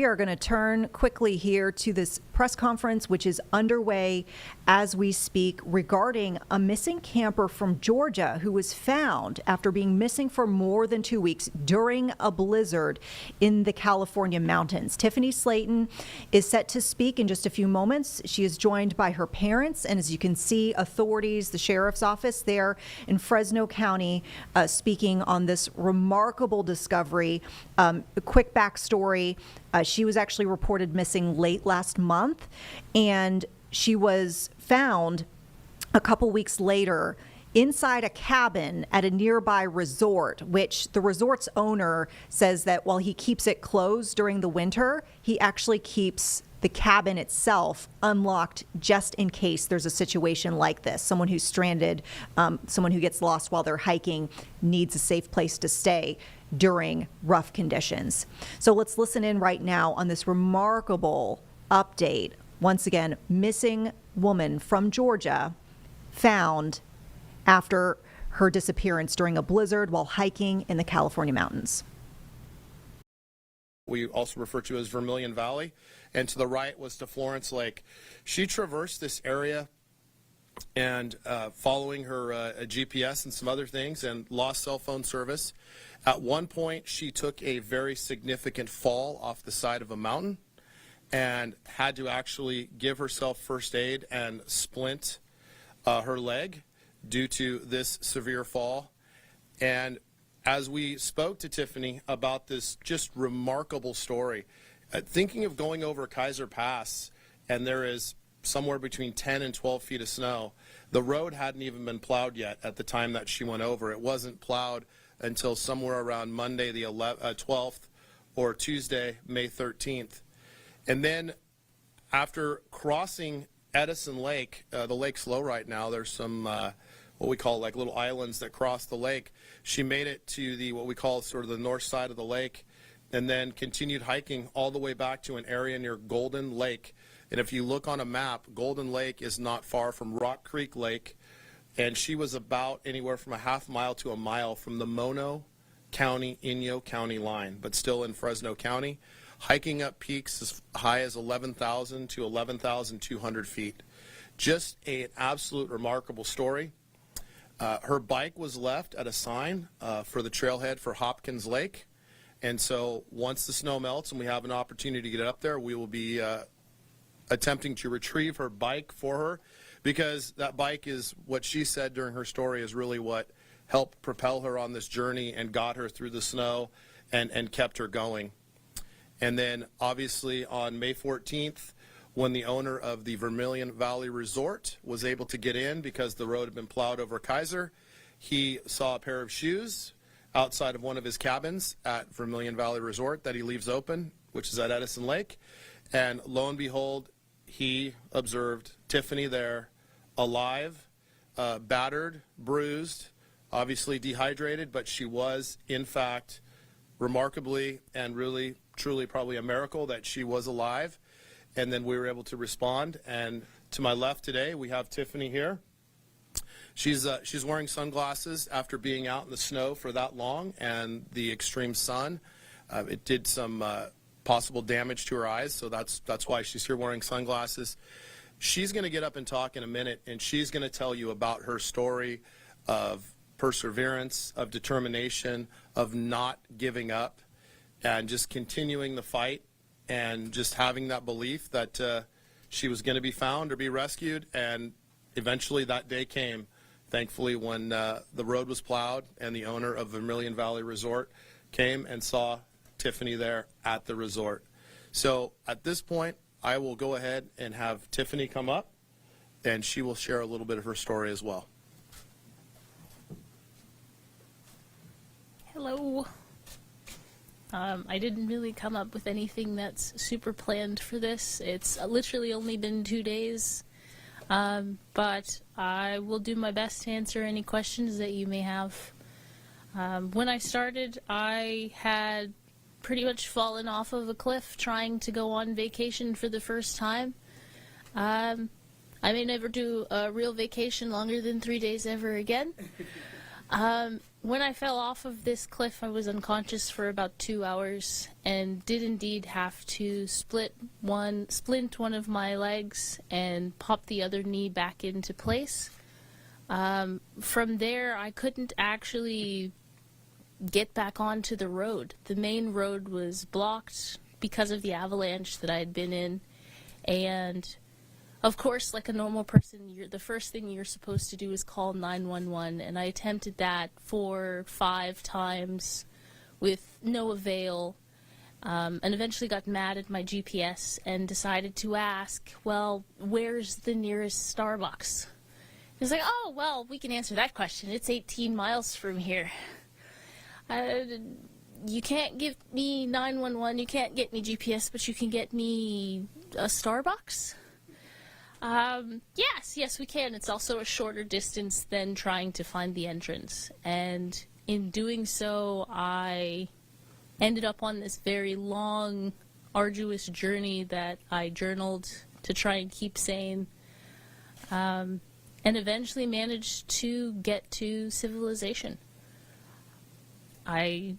We are going to turn quickly here to this press conference, which is underway as we speak, regarding a missing camper from Georgia who was found after being missing for more than 2 weeks during a blizzard in the California mountains. Tiffany Slaton is set to speak in just a few moments. She is joined by her parents, and as you can see, authorities, the sheriff's office there in Fresno County, speaking on this remarkable discovery. A quick backstory. She was actually reported missing late last month, and she was found a couple weeks later inside a cabin at a nearby resort, which the resort's owner says that while he keeps it closed during the winter, he actually keeps the cabin itself unlocked just in case there's a situation like this. Someone who's stranded, someone who gets lost while they're hiking needs a safe place to stay during rough conditions. So let's listen in right now on this remarkable update. Once again, missing woman from Georgia found after her disappearance during a blizzard while hiking in the California mountains. We also refer to as Vermilion Valley, and to the right was to Florence Lake. She traversed this area and following her GPS and some other things, and lost cell phone service. At one point, she took a very significant fall off the side of a mountain and had to actually give herself first aid and splint her leg due to this severe fall. And as we spoke to Tiffany about this just remarkable story, thinking of going over Kaiser Pass, and there is somewhere between 10 and 12 feet of snow. The road hadn't even been plowed yet at the time that she went over. It wasn't plowed until somewhere around Monday the 12th or Tuesday, May 13th. And then after crossing Edison Lake, the lake's low right now. There's some what we call like little islands that cross the lake. She made it to the what we call sort of the north side of the lake, and then continued hiking all the way back to an area near Golden Lake. And if you look on a map, Golden Lake is not far from Rock Creek Lake, and she was about anywhere from a half mile to a mile from the Mono County, Inyo County line, but still in Fresno County, hiking up peaks as high as 11,000 to 11,200 feet. Just an absolute remarkable story. Her bike was left at a sign for the trailhead for Hopkins Lake. And so once the snow melts and we have an opportunity to get up there, we will be attempting to retrieve her bike for her, because that bike is what she said during her story is really what helped propel her on this journey and got her through the snow and kept her going. And then obviously on May 14th, when the owner of the Vermilion Valley Resort was able to get in because the road had been plowed over Kaiser, he saw a pair of shoes outside of one of his cabins at Vermilion Valley Resort that he leaves open, which is at Edison Lake. And lo and behold, he observed Tiffany there, alive, battered, bruised, obviously dehydrated, but she was, in fact, remarkably and really, truly probably a miracle that she was alive. And then we were able to respond. And to my left today, we have Tiffany here. She's wearing sunglasses after being out in the snow for that long and the extreme sun. It did some possible damage to her eyes, so that's why she's here wearing sunglasses. She's going to get up and talk in a minute, and she's going to tell you about her story of perseverance, of determination, of not giving up, and just continuing the fight, and just having that belief that she was going to be found or be rescued. And eventually that day came, thankfully, when the road was plowed and the owner of Vermilion Valley Resort came and saw Tiffany there at the resort. So at this point, I will go ahead and have Tiffany come up, and she will share a little bit of her story as well. Hello. I didn't really come up with anything that's super planned for this. It's literally only been 2 days, but I will do my best to answer any questions that you may have. When I started, I had pretty much fallen off of a cliff trying to go on vacation for the first time. I may never do a real vacation longer than 3 days ever again. when I fell off of this cliff, I was unconscious for about 2 hours and did indeed have to splint one of my legs and pop the other knee back into place. From there, I couldn't actually get back onto the road. The main road was blocked because of the avalanche that I had been in, and of course, like a normal person, the first thing you're supposed to do is call 911, and I attempted that 4, 5 times with no avail, and eventually got mad at my GPS and decided to ask, well, where's the nearest Starbucks? He was like, oh, well, we can answer that question. It's 18 miles from here. You can't give me 911, you can't get me GPS, but you can get me a Starbucks? Yes, we can. It's also a shorter distance than trying to find the entrance. And in doing so, I ended up on this very long, arduous journey that I journaled to try and keep sane. And eventually managed to get to civilization. I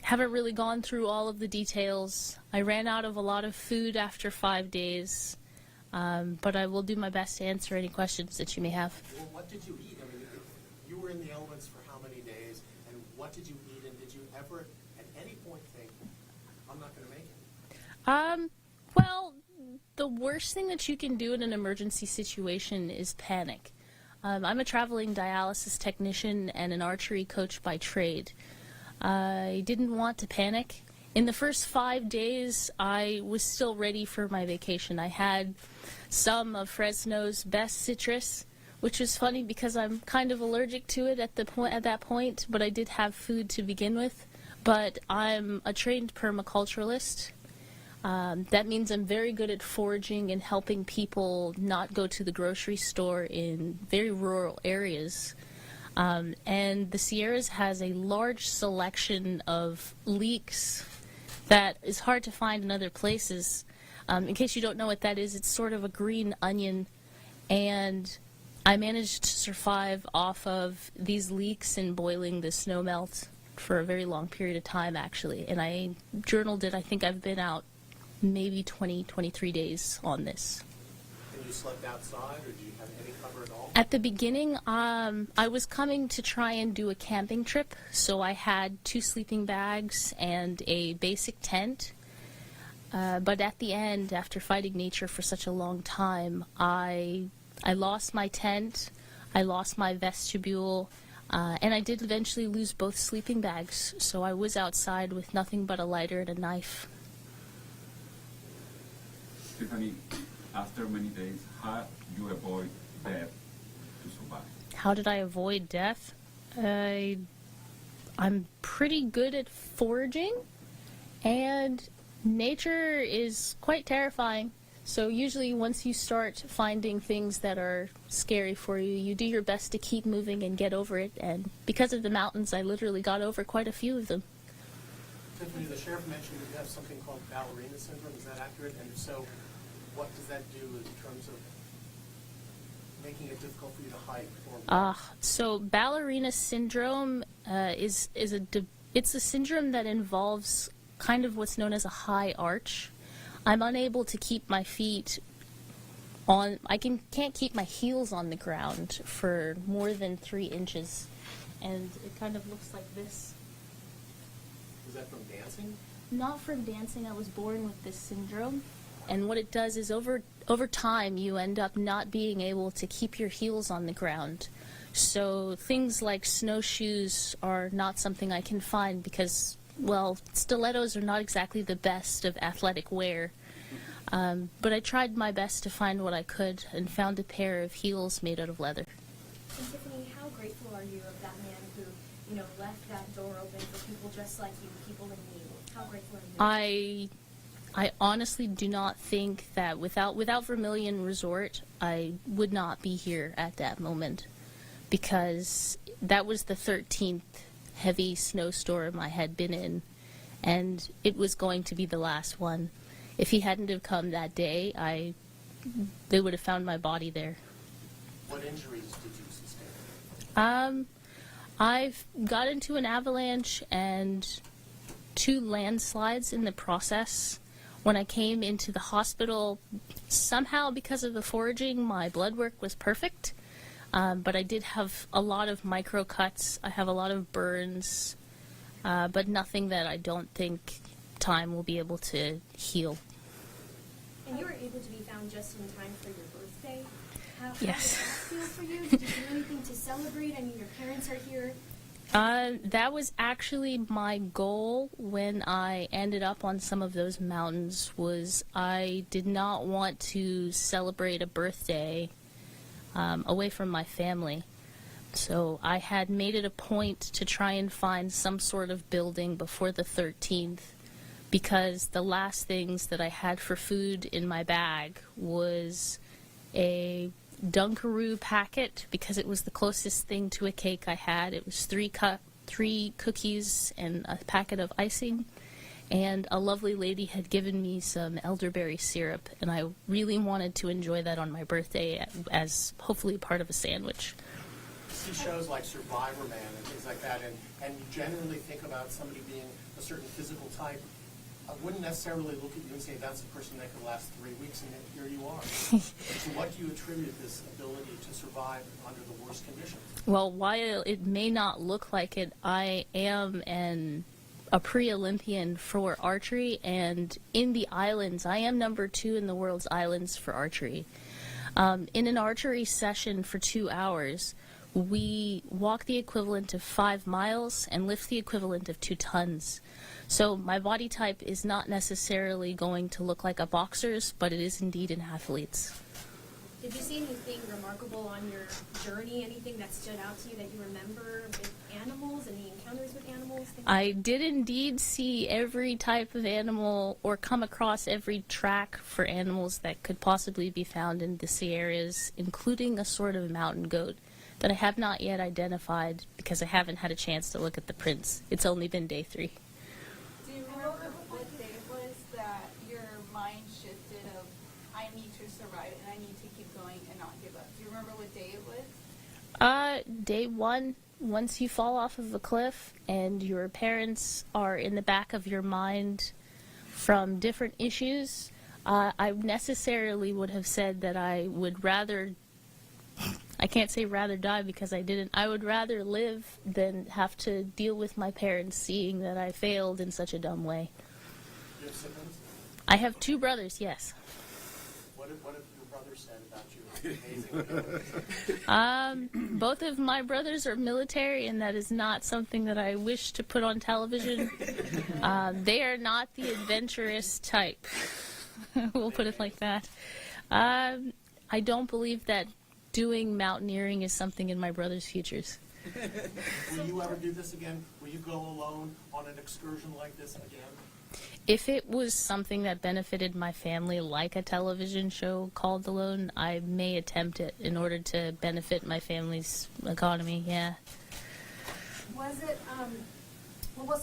haven't really gone through all of the details. I ran out of a lot of food after 5 days. But I will do my best to answer any questions that you may have. Well, what did you eat? I mean, you were in the elements for how many days, and what did you eat, and did you ever, at any point, think, I'm not going to make it? Well, the worst thing that you can do in an emergency situation is panic. I'm a traveling dialysis technician and an archery coach by trade. I didn't want to panic. In the first 5 days, I was still ready for my vacation. I had some of Fresno's best citrus, which was funny because I'm kind of allergic to it at that point, but I did have food to begin with. But I'm a trained permaculturalist. That means I'm very good at foraging and helping people not go to the grocery store in very rural areas. And the Sierras has a large selection of leeks that is hard to find in other places. In case you don't know what that is, it's sort of a green onion, and I managed to survive off of these leeks and boiling the snow melt for a very long period of time, actually. And I journaled it. I think I've been out maybe 20, 23 days on this. And you slept outside, or did you have any cover at all? At the beginning, I was coming to try and do a camping trip, so I had 2 sleeping bags and a basic tent. But at the end, after fighting nature for such a long time, I lost my tent, I lost my vestibule, and I did eventually lose both sleeping bags, so I was outside with nothing but a lighter and a knife. Tiffany, after many days, how you avoid death to survive? How did I avoid death? I'm pretty good at foraging, and nature is quite terrifying. So usually once you start finding things that are scary for you, you do your best to keep moving and get over it. And because of the mountains, I literally got over quite a few of them. Tiffany, the sheriff mentioned that you have something called ballerina syndrome. Is that accurate? And if so, what does that do in terms of making it difficult for you to hike? So ballerina syndrome it's a syndrome that involves kind of what's known as a high arch. I'm unable to keep my feet on. Can't keep my heels on the ground for more than 3 inches, and it kind of looks like this. Is that from dancing? Not from dancing. I was born with this syndrome, and what it does is over time you end up not being able to keep your heels on the ground. So things like snowshoes are not something I can find because, well, stilettos are not exactly the best of athletic wear. But I tried my best to find what I could and found a pair of heels made out of leather. And Tiffany, how grateful are you of that man who, left that door open for people just like you, people in need? How grateful are you? I honestly do not think that without Vermilion Resort, I would not be here at that moment, because that was the 13th heavy snowstorm I had been in, and it was going to be the last one. If he hadn't have come that day, they would have found my body there. What injuries did you sustain? I've got into an avalanche and 2 landslides in the process. When I came into the hospital, somehow because of the foraging, my blood work was perfect. But I did have a lot of micro cuts. I have a lot of burns, but nothing that I don't think time will be able to heal. And you were able to be found just in time for your birthday. How Yes. did that feel for you? Did you do anything to celebrate? I mean, your parents are here. That was actually my goal when I ended up on some of those mountains. Was I did not want to celebrate a birthday away from my family. So I had made it a point to try and find some sort of building before the 13th, because the last things that I had for food in my bag was a Dunkaroo packet, because it was the closest thing to a cake I had. It was 3 cookies and a packet of icing. And a lovely lady had given me some elderberry syrup, and I really wanted to enjoy that on my birthday as hopefully part of a sandwich. You see shows like Survivor Man and things like that, and you generally think about somebody being a certain physical type. I wouldn't necessarily look at you and say that's a person that could last 3 weeks, and yet here you are. So what do you attribute this ability to survive under the worst conditions? Well, while it may not look like it, I am a pre-Olympian for archery, and in the islands, I am number 2 in the world's islands for archery. In an archery session for 2 hours, we walk the equivalent of 5 miles and lift the equivalent of 2 tons. So my body type is not necessarily going to look like a boxer's, but it is indeed an athlete's. Did you see anything remarkable on your journey? Anything that stood out to you that you remember with animals, any encounters with animals? I did indeed see every type of animal, or come across every track for animals that could possibly be found in the Sierras, including a sort of mountain goat that I have not yet identified because I haven't had a chance to look at the prints. It's only been day 3. Do you remember what day it was that your mind shifted of, I need to survive and I need to keep going and not give up? Do you remember what day it was? Day 1, once you fall off of a cliff and your parents are in the back of your mind from different issues, I necessarily would have said that I would rather, I can't say rather die because I didn't, I would rather live than have to deal with my parents seeing that I failed in such a dumb way. Do you have siblings? I have 2 brothers, yes. What have your brothers said about you? Amazing. Both of my brothers are military, and that is not something that I wish to put on television. They are not the adventurous type. We'll put it like that. I don't believe that doing mountaineering is something in my brother's futures. Will you ever do this again? Will you go alone on an excursion like this again? If it was something that benefited my family, like a television show called Alone, I may attempt it in order to benefit my family's economy, yeah. Was it,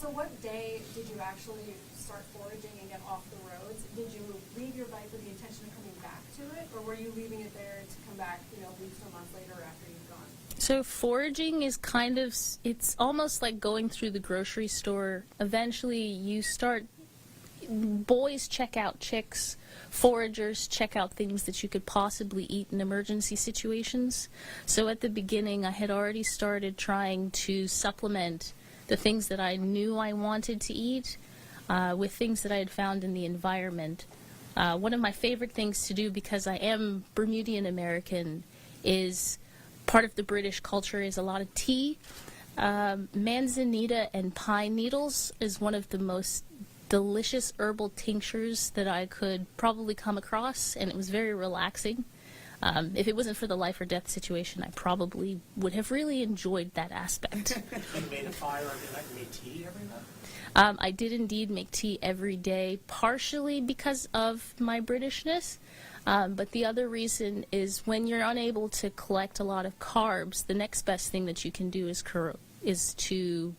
so what day did you actually start foraging and get off the roads? Did you leave your bike with the intention of coming back to it, or were you leaving it there to come back, weeks or months later after you've gone? So foraging is kind of, it's almost like going through the grocery store. Eventually you start, boys check out chicks, foragers check out things that you could possibly eat in emergency situations. So at the beginning I had already started trying to supplement the things that I knew I wanted to eat with things that I had found in the environment. One of my favorite things to do, because I am Bermudian American, is part of the British culture is a lot of tea. Manzanita and pine needles is one of the most delicious herbal tinctures that I could probably come across, and it was very relaxing. If it wasn't for the life or death situation, I probably would have really enjoyed that aspect. You made a fire every night, you made tea every night? I did indeed make tea every day, partially because of my Britishness, but the other reason is when you're unable to collect a lot of carbs, the next best thing that you can do is to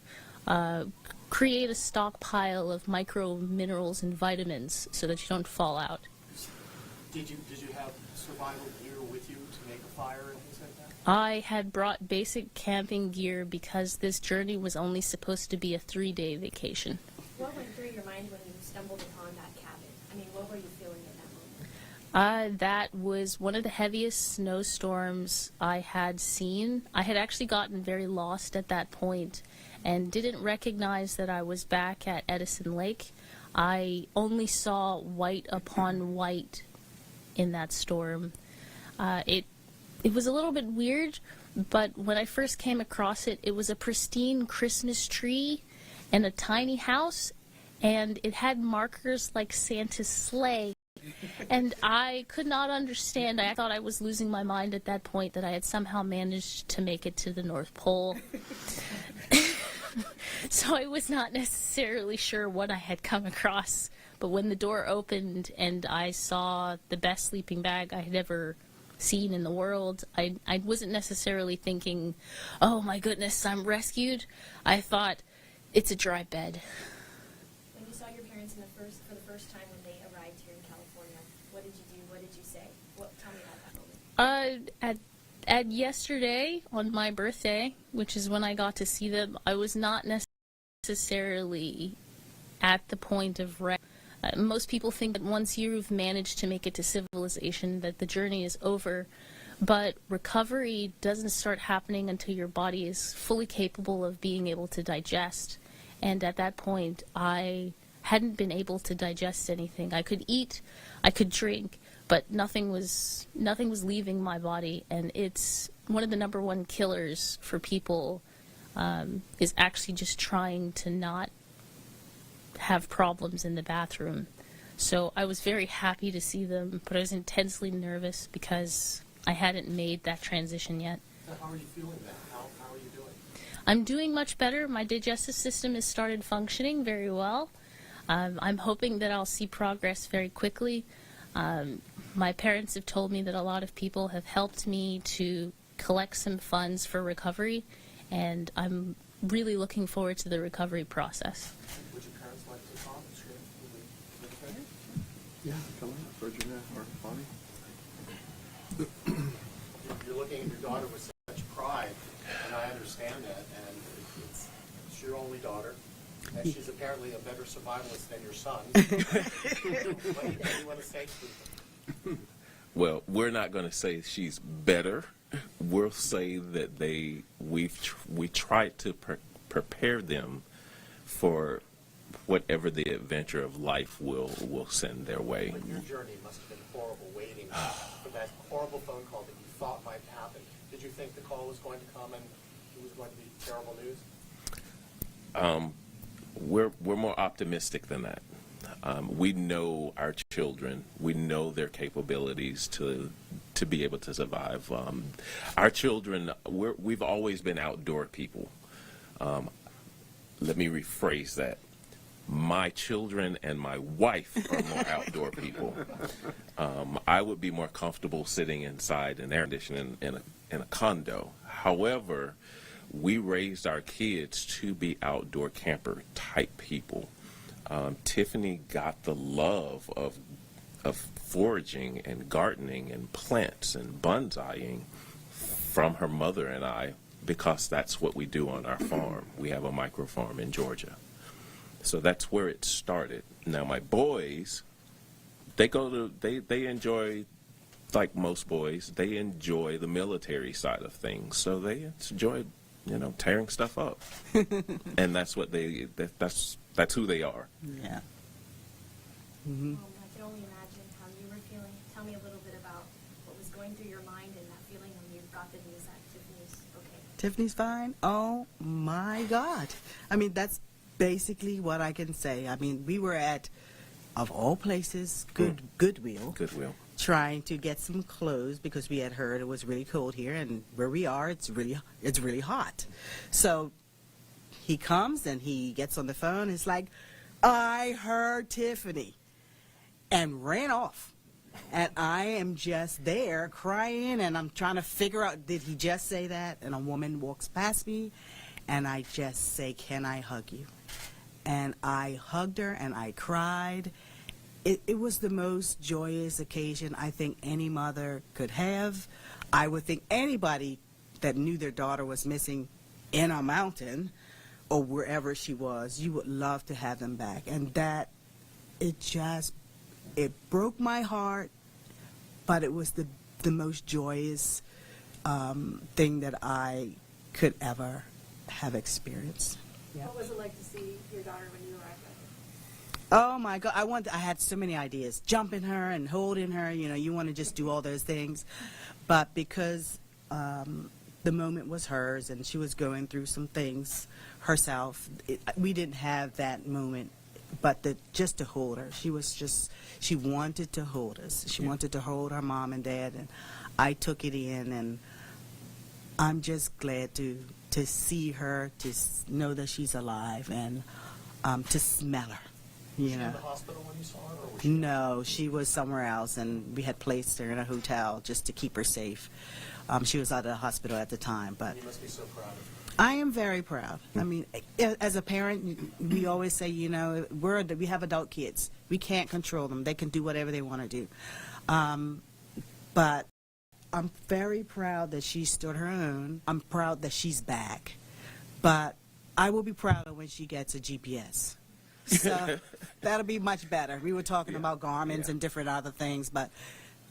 create a stockpile of micro minerals and vitamins so that you don't fall out. Did you have survival gear with you to make a fire and things like that? I had brought basic camping gear because this journey was only supposed to be a 3-day vacation. What went through your mind when you stumbled upon that cabin? I mean, what were you feeling at that moment? That was one of the heaviest snowstorms I had seen. I had actually gotten very lost at that point and didn't recognize that I was back at Edison Lake. I only saw white upon white in that storm. It was a little bit weird, but when I first came across it, it was a pristine Christmas tree and a tiny house, and it had markers like Santa's sleigh. And I could not understand. I thought I was losing my mind at that point, that I had somehow managed to make it to the North Pole. So I was not necessarily sure what I had come across. But when the door opened and I saw the best sleeping bag I had ever seen in the world, I wasn't necessarily thinking, oh my goodness, I'm rescued. I thought, it's a dry bed. When you saw your parents for the first time when they arrived here in California, what did you do? What did you say? Tell me about that moment. At yesterday, on my birthday, which is when I got to see them, I was not necessarily at the point of rest. Most people think that once you've managed to make it to civilization, that the journey is over. But recovery doesn't start happening until your body is fully capable of being able to digest. And at that point, I hadn't been able to digest anything. I could eat, I could drink, but nothing was leaving my body. And it's one of the number one killers for people, is actually just trying to not have problems in the bathroom. So I was very happy to see them, but I was intensely nervous because I hadn't made that transition yet. How are you feeling then? How are you doing? I'm doing much better. My digestive system has started functioning very well. I'm hoping that I'll see progress very quickly. My parents have told me that a lot of people have helped me to collect some funds for recovery, and I'm really looking forward to the recovery process. Would your parents like to talk? Sure. Yeah, come on, Virginia or Bonnie. You're looking at your daughter with such pride, and I understand that, and it's your only daughter, and she's apparently a better survivalist than your son. What do you want to say to them? Well, we're not going to say she's better. We'll say that we tried to prepare them for whatever the adventure of life will send their way. But your journey must have been horrible, waiting for that horrible phone call that you thought might happen. Did you think the call was going to come and it was going to be terrible news? We're more optimistic than that. We know our children. We know their capabilities to be able to survive. Our children, we've always been outdoor people. Let me rephrase that. My children and my wife are more outdoor people. I would be more comfortable sitting inside and air conditioning in a condo. However, we raised our kids to be outdoor camper type people. Tiffany got the love of foraging and gardening and plants and bonsaiing from her mother and I, because that's what we do on our farm. We have a micro farm in Georgia. So that's where it started. Now my boys, they enjoy, like most boys, they enjoy the military side of things. So they enjoy, tearing stuff up. And that's what that's who they are. Yeah. Mm-hmm. I can only imagine how you were feeling. Tell me a little bit about what was going through your mind and that feeling when you got the news that Tiffany's okay. Tiffany's fine? Oh my God. I mean, that's basically what I can say. I mean, we were at, of all places, Goodwill. Trying to get some clothes because we had heard it was really cold here, and where we are, it's really hot. So he comes and he gets on the phone. It's like, I heard Tiffany, and ran off. And I am just there crying, and I'm trying to figure out, did he just say that? And a woman walks past me, and I just say, can I hug you? And I hugged her, and I cried, it was the most joyous occasion I think any mother could have. I would think anybody that knew their daughter was missing in a mountain or wherever she was, you would love to have them back. And that, it broke my heart, but it was the most joyous thing that I could ever have experienced. Yeah. What was it like to see your daughter when you arrived at Oh my God! I had so many ideas. Jumping her and holding her. You want to just do all those things, but because the moment was hers and she was going through some things herself, we didn't have that moment. But just to hold her, she wanted to hold us. She wanted to hold her mom and dad, and I took it in, and I'm just glad to see her, to know that she's alive, and to smell her. Was she in the hospital when you saw her? Or was she No, she was somewhere else, and we had placed her in a hotel just to keep her safe. She was out of the hospital at the time, but You must be so proud of her. I am very proud. I mean, as a parent, we always say, we have adult kids. We can't control them. They can do whatever they want to do. But I'm very proud that she stood her own. I'm proud that she's back. But I will be prouder when she gets a GPS. So that'll be much better. We were talking about Garmin's and different other things, but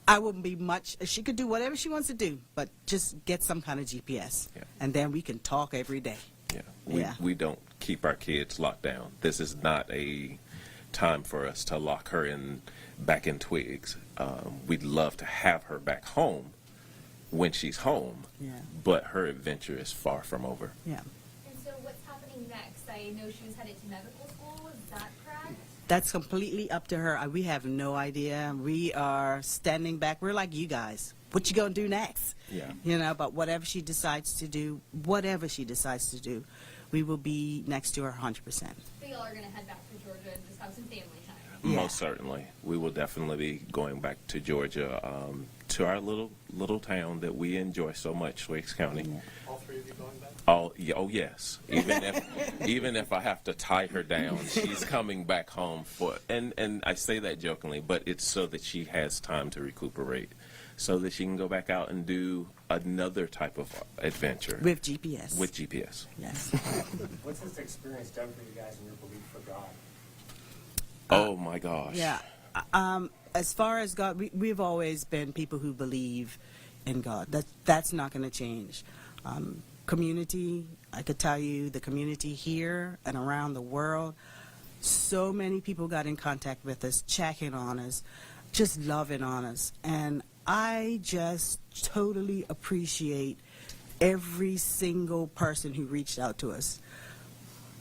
I wouldn't be much. She could do whatever she wants to do, but just get some kind of GPS, and then we can talk every day. We don't keep our kids locked down. This is not a time for us to lock her back in Twigs. We'd love to have her back home when she's home, but her adventure is far from over. Yeah. And so what's happening next? I know she was headed to medical school. Is that correct? That's completely up to her. We have no idea. We are standing back. We're like you guys. What you gonna do next? But whatever she decides to do, we will be next to her 100%. So y'all are going to head back to Georgia and just have some family time. Most certainly. We will definitely be going back to Georgia, to our little town that we enjoy so much, Twigs County. All three of you going back? Oh yes. Even if I have to tie her down, she's coming back home and I say that jokingly, but it's so that she has time to recuperate, so that she can go back out and do another type of adventure. With GPS. With GPS. Yes. What's this experience done for you guys and your belief for God? Oh my gosh. Yeah. As far as God, we've always been people who believe in God. That's not going to change. Community, I could tell you, the community here and around the world, so many people got in contact with us, checking on us, just loving on us. And I just totally appreciate every single person who reached out to us.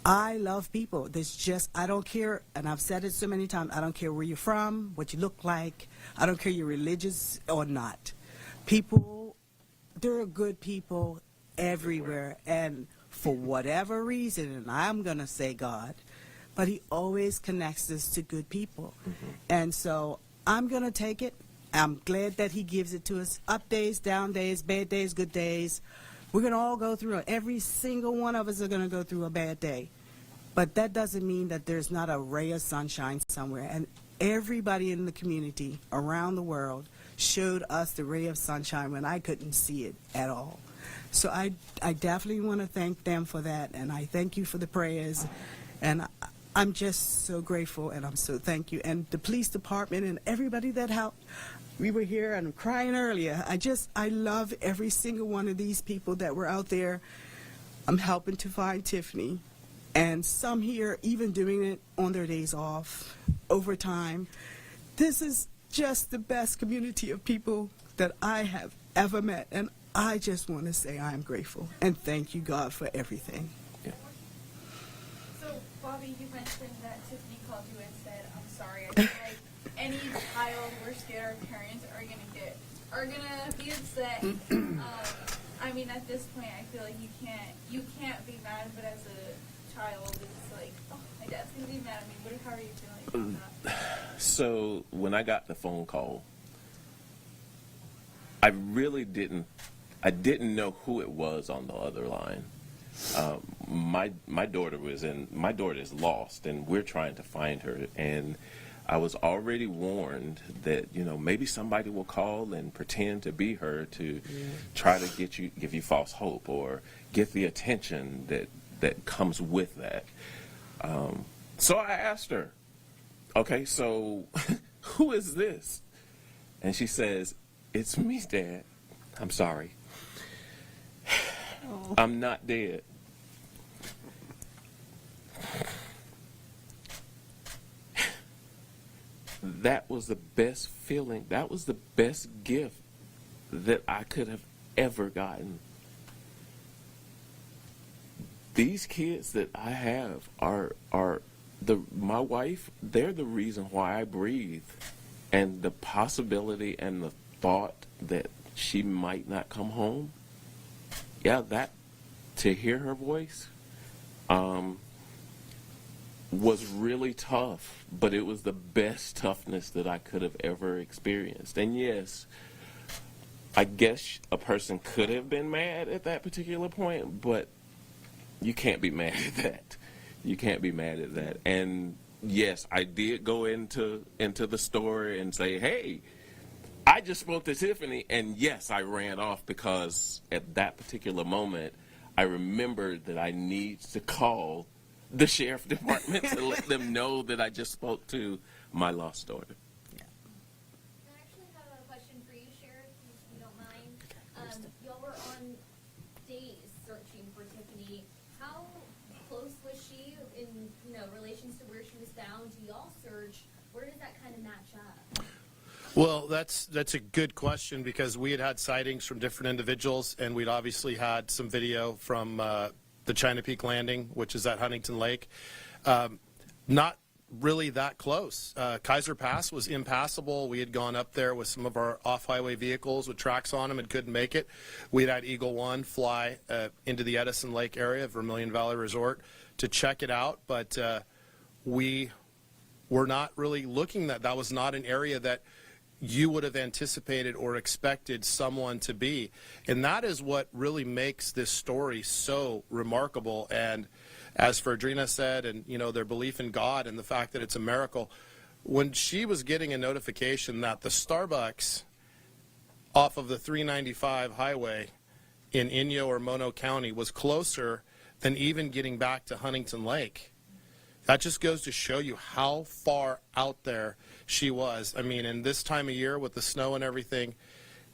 I love people. I don't care, and I've said it so many times, I don't care where you're from, what you look like. I don't care you're religious or not. People, there are good people everywhere, and for whatever reason, and I'm going to say God, but he always connects us to good people. And so I'm going to take it. I'm glad that he gives it to us. Up days, down days, bad days, good days. We're going to all go through it. Every single one of us are going to go through a bad day. But that doesn't mean that there's not a ray of sunshine somewhere. And everybody in the community around the world showed us the ray of sunshine when I couldn't see it at all. So I definitely want to thank them for that. And I thank you for the prayers. And I'm just so grateful, and I'm so thank you. And the police department and everybody that helped. We were here and I'm crying earlier. I love every single one of these people that were out there. I'm helping to find Tiffany. And some here even doing it on their days off, overtime. This is just the best community of people that I have ever met. And I just want to say I am grateful. And thank you, God, for everything. So, Bobby, you mentioned that Tiffany called you and said, I'm sorry. I feel like any child we're scared our parents are gonna be upset. I mean, at this point, I feel like you can't be mad, but as a child, it's like, oh, my dad's gonna be mad at me. How are you feeling about that? So when I got the phone call, I really didn't know who it was on the other line. My daughter is lost, and we're trying to find her. And I was already warned that, you know, maybe somebody will call and pretend to be her to try to give you false hope or get the attention that comes with that. So I asked her, okay, so who is this? And she says, it's me, Dad. I'm sorry. I'm not dead. That was the best feeling. That was the best gift that I could have ever gotten. These kids that I have are my wife. They're the reason why I breathe, and the possibility and the thought that she might not come home. Yeah, that to hear her voice was really tough, but it was the best toughness that I could have ever experienced. And yes, I guess a person could have been mad at that particular point, but you can't be mad at that. You can't be mad at that. And yes, I did go into the store and say, hey, I just spoke to Tiffany, and yes, I ran off because at that particular moment, I remembered that I need to call the sheriff department to let them know that I just spoke to my lost daughter. I actually have a question for you, Sheriff, if you don't mind. Y'all were on days searching for Tiffany. How close was she in relations to where she was found? Do y'all search? Where does that kind of match up? Well, that's a good question, because we had sightings from different individuals, and we'd obviously had some video from the China Peak Landing, which is at Huntington Lake. Not really that close. Kaiser Pass was impassable. We had gone up there with some of our off-highway vehicles with tracks on them and couldn't make it. We had Eagle One fly into the Edison Lake area, Vermilion Valley Resort, to check it out, but we were not really looking that was not an area that you would have anticipated or expected someone to be. And that is what really makes this story so remarkable. And as Verdrina said, and their belief in God and the fact that it's a miracle, when she was getting a notification that the Starbucks off of the 395 highway in Inyo or Mono County was closer than even getting back to Huntington Lake, that just goes to show you how far out there she was. I mean, in this time of year with the snow and everything,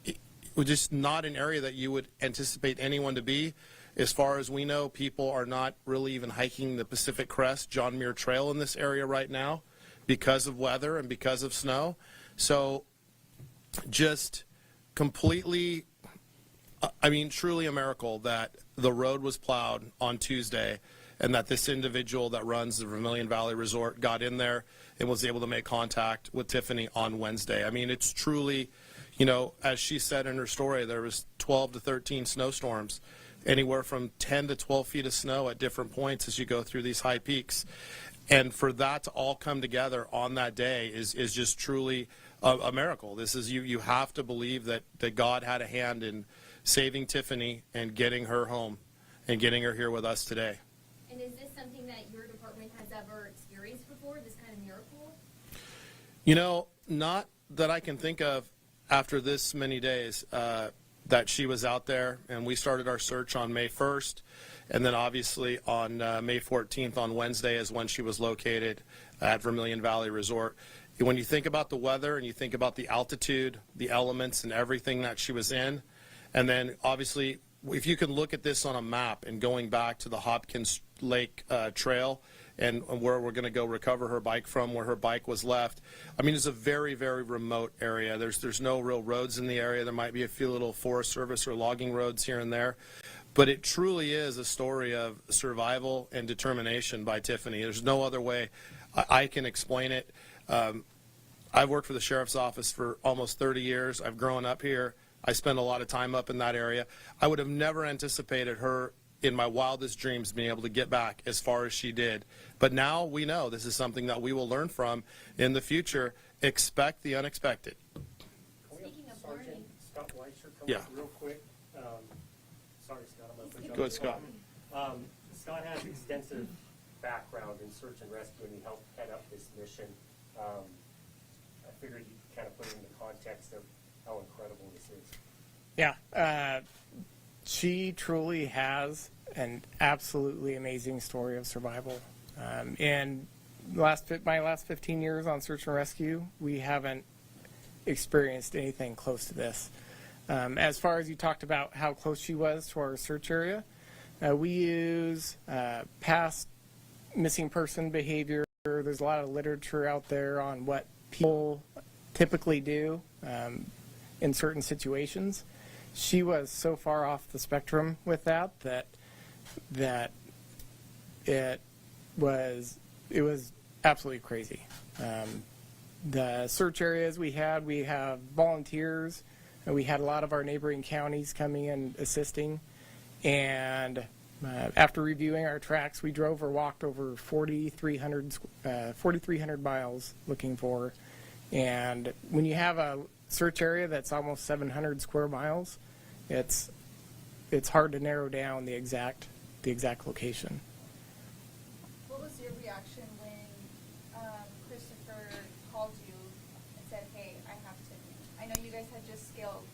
it was just not an area that you would anticipate anyone to be. As far as we know, people are not really even hiking the Pacific Crest John Muir Trail in this area right now because of weather and because of snow. So just completely, truly a miracle that the road was plowed on Tuesday, and that this individual that runs the Vermilion Valley Resort got in there and was able to make contact with Tiffany on Wednesday. I mean, it's truly, as she said in her story, there was 12 to 13 snowstorms, anywhere from 10 to 12 feet of snow at different points as you go through these high peaks. And for that to all come together on that day is just truly a miracle. This is, you have to believe that God had a hand in saving Tiffany and getting her home and getting her here with us today. And is this something that your department has ever experienced before, this kind of miracle? Not that I can think of after this many days that she was out there. And we started our search on May 1st. And then obviously on May 14th, on Wednesday, is when she was located at Vermilion Valley Resort. When you think about the weather and you think about the altitude, the elements, and everything that she was in, and then obviously if you can look at this on a map and going back to the Hopkins Lake Trail and where we're going to go recover her bike from, where her bike was left, it's a very, very remote area. There's no real roads in the area. There might be a few little Forest Service or logging roads here and there. But it truly is a story of survival and determination by Tiffany. There's no other way I can explain it. I've worked for the sheriff's office for almost 30 years. I've grown up here. I spend a lot of time up in that area. I would have never anticipated her in my wildest dreams being able to get back as far as she did. But now we know this is something that we will learn from in the future. Expect the unexpected. Speaking of learning, Scott Weitzer, come Yeah. up real quick. Sorry, Scott, I'm going to Go ahead, Scott. Scott has extensive background in search and rescue, and he helped head up this mission. I figured you could kind of put it in the context of how incredible this is. Yeah, she truly has an absolutely amazing story of survival. And my last 15 years on search and rescue, we haven't experienced anything close to this. As far as you talked about how close she was to our search area, we use past missing person behavior. There's a lot of literature out there on what people typically do in certain situations. She was so far off the spectrum with that it was absolutely crazy. The search areas we have volunteers, and we had a lot of our neighboring counties coming and assisting. And after reviewing our tracks, we drove or walked over 4,300 miles looking for. And when you have a search area that's almost 700 square miles, it's hard to narrow down the exact location. What was your reaction when Christopher called you and said, "Hey, I have Tiffany"? I know you guys had just scaled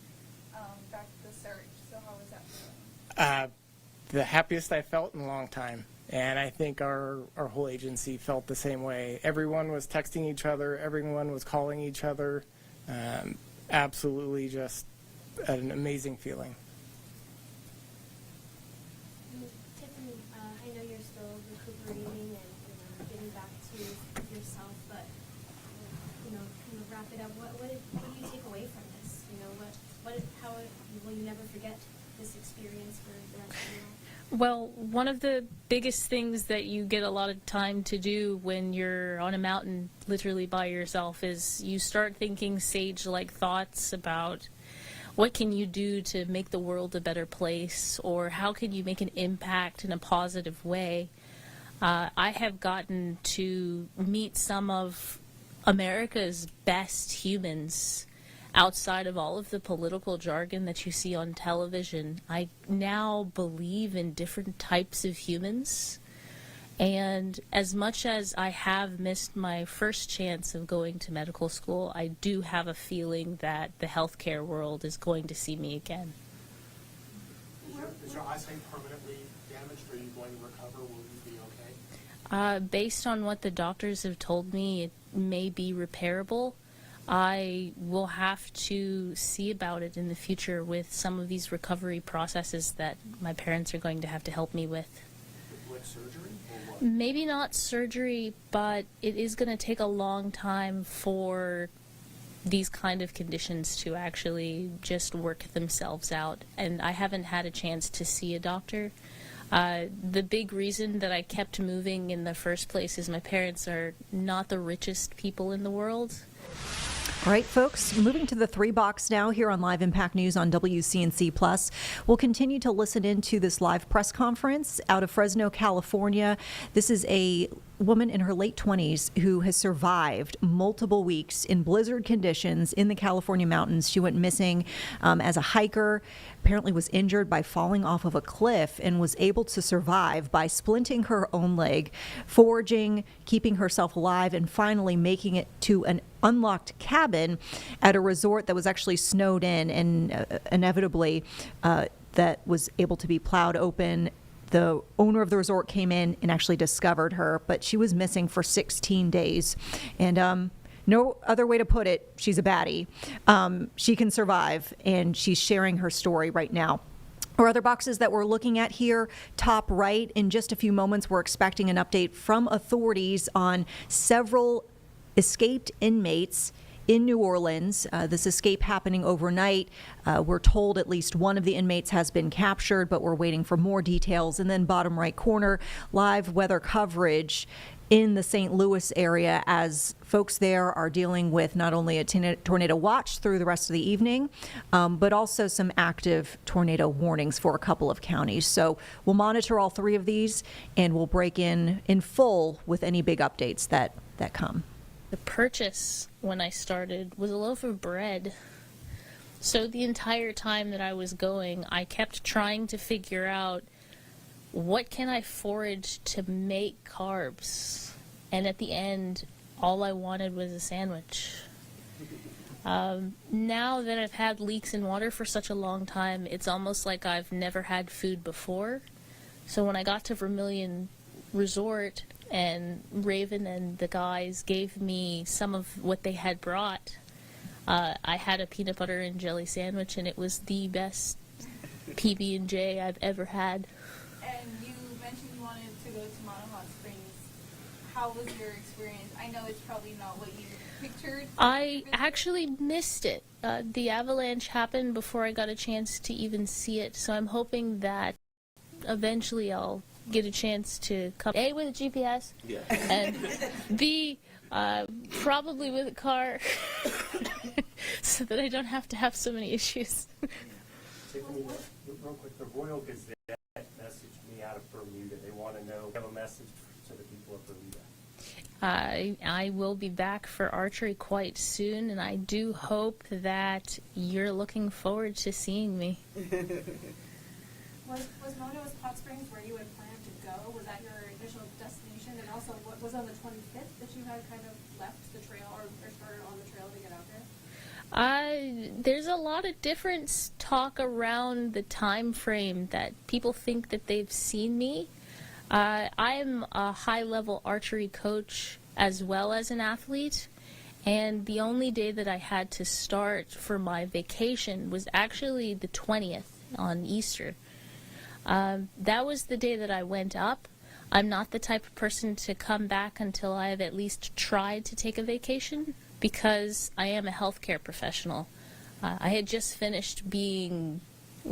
back the search, so how was that feeling? The happiest I felt in a long time. And I think our whole agency felt the same way. Everyone was texting each other. Everyone was calling each other. Absolutely just an amazing feeling. Tiffany, I know you're still recuperating and getting back to yourself, but kind of wrap it up. What do you take away from this? How will you never forget this experience for the rest of your life? Well, one of the biggest things that you get a lot of time to do when you're on a mountain literally by yourself is you start thinking sage-like thoughts about what can you do to make the world a better place, or how can you make an impact in a positive way. I have gotten to meet some of America's best humans outside of all of the political jargon that you see on television. I now believe in different types of humans. And as much as I have missed my first chance of going to medical school, I do have a feeling that the healthcare world is going to see me again. Is your eyesight permanently damaged? Are you going to recover? Will you be okay? Based on what the doctors have told me, it may be repairable. I will have to see about it in the future with some of these recovery processes that my parents are going to have to help me with. Like surgery or what? Maybe not surgery, but it is going to take a long time for these kind of conditions to actually just work themselves out. And I haven't had a chance to see a doctor. The big reason that I kept moving in the first place is my parents are not the richest people in the world. All right, folks, moving to the 3 box now here on Live Impact News on WCNC Plus. We'll continue to listen into this live press conference out of Fresno, California. This is a woman in her late 20s who has survived multiple weeks in blizzard conditions in the California mountains. She went missing as a hiker, apparently was injured by falling off of a cliff, and was able to survive by splinting her own leg, foraging, keeping herself alive, and finally making it to an unlocked cabin at a resort that was actually snowed in, and inevitably that was able to be plowed open. The owner of the resort came in and actually discovered her, but she was missing for 16 days. And no other way to put it, she's a baddie. She can survive, and she's sharing her story right now. Our other boxes that we're looking at here, top right, in just a few moments, we're expecting an update from authorities on several escaped inmates in New Orleans. This escape happening overnight. We're told at least one of the inmates has been captured, but we're waiting for more details. And then bottom right corner, live weather coverage in the St. Louis area as folks there are dealing with not only a tornado watch through the rest of the evening, but also some active tornado warnings for a couple of counties. So we'll monitor all 3 of these, and we'll break in full with any big updates that come. The purchase when I started was a loaf of bread. So the entire time that I was going, I kept trying to figure out what can I forage to make carbs. And at the end, all I wanted was a sandwich. Now that I've had leaks in water for such a long time, it's almost like I've never had food before. So when I got to Vermilion Resort and Raven and the guys gave me some of what they had brought, I had a peanut butter and jelly sandwich, and it was the best PB&J I've ever had. And you mentioned you wanted to go to Mono Hot Springs. How was your experience? I know it's probably not what you pictured. I actually missed it. The avalanche happened before I got a chance to even see it, so I'm hoping that eventually I'll get a chance to come A, with a GPS, Yeah. and B, probably with a car, so that I don't have to have so many issues. Tiffany, real quick, the Royal Gazette messaged me out of Bermuda. They want to know, have a message to the people of Bermuda. I will be back for archery quite soon, and I do hope that you're looking forward to seeing me. Was Mono's Hot Springs where you had planned to go? Was that your initial destination? And also, what was on the 25th that you had kind of left the trail or started on the trail to get out there? There's a lot of different talk around the time frame that people think that they've seen me. I'm a high-level archery coach as well as an athlete, and the only day that I had to start for my vacation was actually the 20th on Easter. That was the day that I went up. I'm not the type of person to come back until I have at least tried to take a vacation, because I am a healthcare professional. I had just finished being,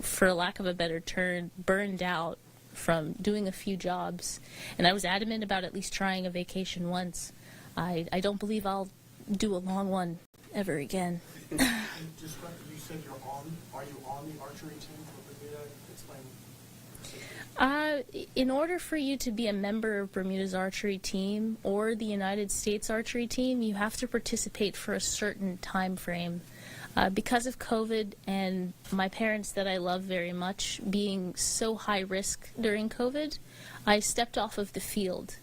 for lack of a better term, burned out from doing a few jobs, and I was adamant about at least trying a vacation once. I don't believe I'll do a long one ever again. You said are you on the archery team for Bermuda? Explain. In order for you to be a member of Bermuda's archery team or the United States archery team, you have to participate for a certain time frame. Because of COVID and my parents that I love very much being so high risk during COVID, I stepped off of the field.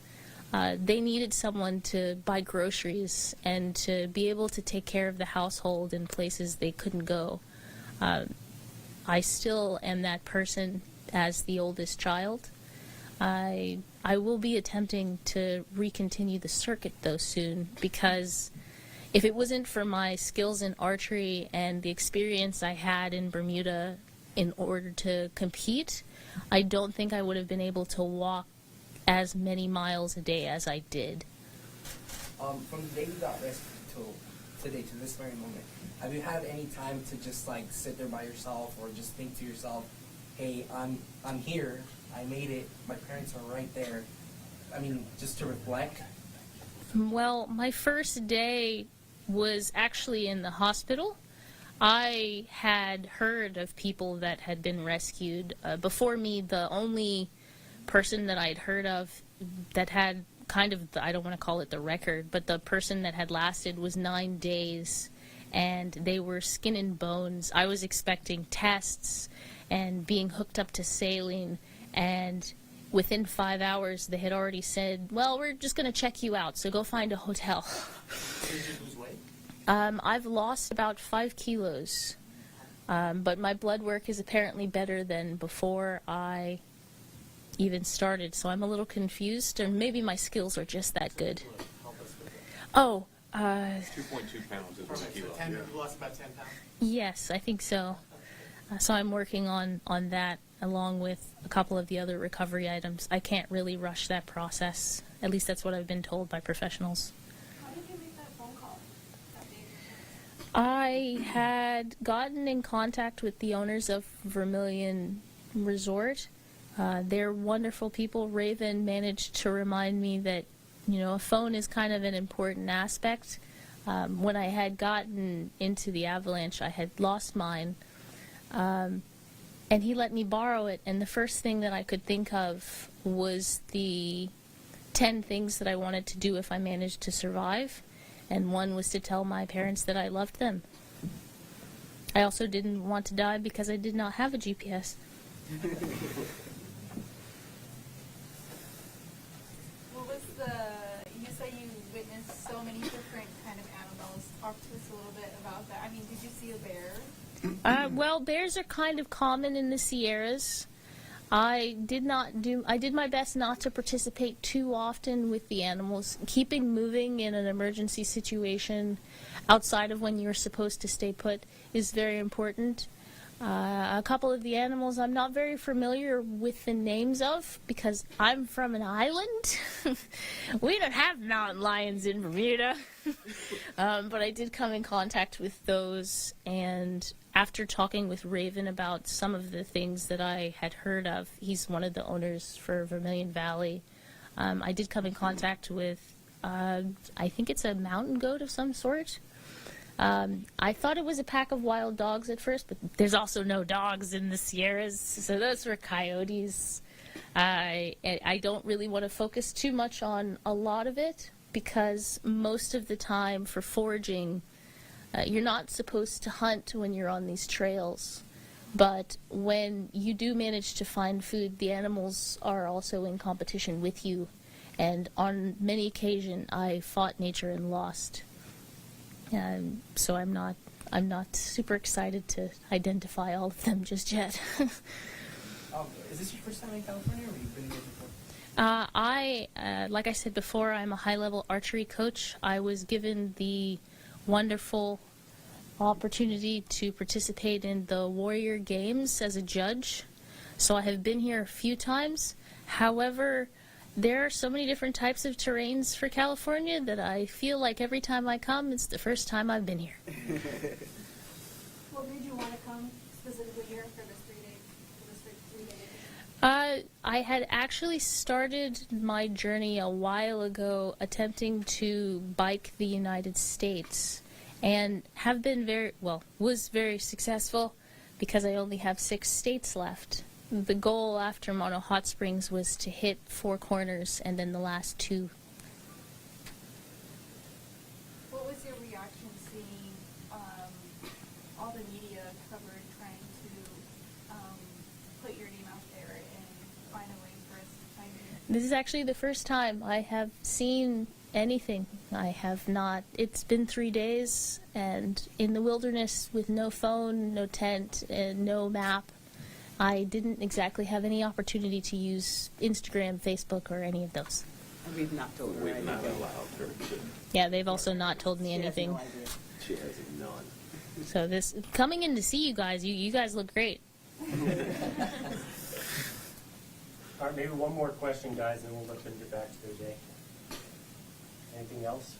They needed someone to buy groceries and to be able to take care of the household in places they couldn't go. I still am that person as the oldest child. I will be attempting to recontinue the circuit though soon, because if it wasn't for my skills in archery and the experience I had in Bermuda in order to compete, I don't think I would have been able to walk as many miles a day as I did. From the day you got rescued till today, to this very moment, have you had any time to just like sit there by yourself or just think to yourself, hey, I'm here, I made it, my parents are right there? I mean, just to reflect? Well, my first day was actually in the hospital. I had heard of people that had been rescued. Before me, the only person that I'd heard of that had kind of, I don't want to call it the record, but the person that had lasted was 9 days, and they were skin and bones. I was expecting tests and being hooked up to saline, and within 5 hours they had already said, well, we're just going to check you out, so go find a hotel. Did you lose weight? I've lost about 5 kilos, but my blood work is apparently better than before I even started, so I'm a little confused, or maybe my skills are just that good. Oh, 2.2 pounds is 1 kilo. You lost about 10 pounds? Yes, I think so. So I'm working on that along with a couple of the other recovery items. I can't really rush that process. At least that's what I've been told by professionals. How did you make that phone call that day? I had gotten in contact with the owners of Vermilion Resort. They're wonderful people. Raven managed to remind me that, a phone is kind of an important aspect. When I had gotten into the avalanche, I had lost mine. And he let me borrow it, and the first thing that I could think of was the 10 things that I wanted to do if I managed to survive, and one was to tell my parents that I loved them. I also didn't want to die because I did not have a GPS. What was you say you witnessed so many see a bear? Well, bears are kind of common in the Sierras. I did my best not to participate too often with the animals. Keeping moving in an emergency situation outside of when you're supposed to stay put is very important. A couple of the animals I'm not very familiar with the names of because I'm from an island. We don't have mountain lions in Bermuda. But I did come in contact with those, and after talking with Raven about some of the things that I had heard of, he's one of the owners for Vermilion Valley, I did come in contact with, I think it's a mountain goat of some sort. I thought it was a pack of wild dogs at first, but there's also no dogs in the Sierras, so those were coyotes. I don't really want to focus too much on a lot of it, because most of the time for foraging, you're not supposed to hunt when you're on these trails. But when you do manage to find food, the animals are also in competition with you. And on many occasions, I fought nature and lost. So I'm not super excited to identify all of them just yet. Is this your first time in California, or have you been here before? Like I said before, I'm a high-level archery coach. I was given the wonderful opportunity to participate in the Warrior Games as a judge. So I have been here a few times. However, there are so many different types of terrains for California that I feel like every time I come, it's the first time I've been here. What made you want to come specifically here for this 3-day? I had actually started my journey a while ago attempting to bike the United States, and have been was very successful because I only have 6 states left. The goal after Mono Hot Springs was to hit 4 corners and then the last 2. What was your reaction seeing all the media covered trying to put your name out there and find a way for us to find you? This is actually the first time I have seen anything. I have not. It's been 3 days, and in the wilderness with no phone, no tent, and no map, I didn't exactly have any opportunity to use Instagram, Facebook, or any of those. We've not told her We've not anything. allowed her to. Yeah, they've also not told me She has anything. no idea. She has none. So this coming in to see you guys, you guys look great. All right, maybe one more question, guys, and we'll let them get back to their day. Anything else?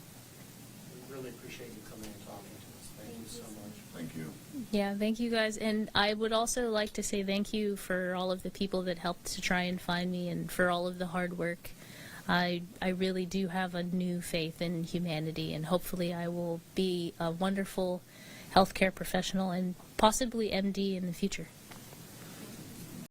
We really appreciate you coming and talking to us. Thank you so much. Thank you. Yeah, thank you guys. And I would also like to say thank you for all of the people that helped to try and find me and for all of the hard work. I really do have a new faith in humanity, and hopefully I will be a wonderful healthcare professional and possibly MD in the future.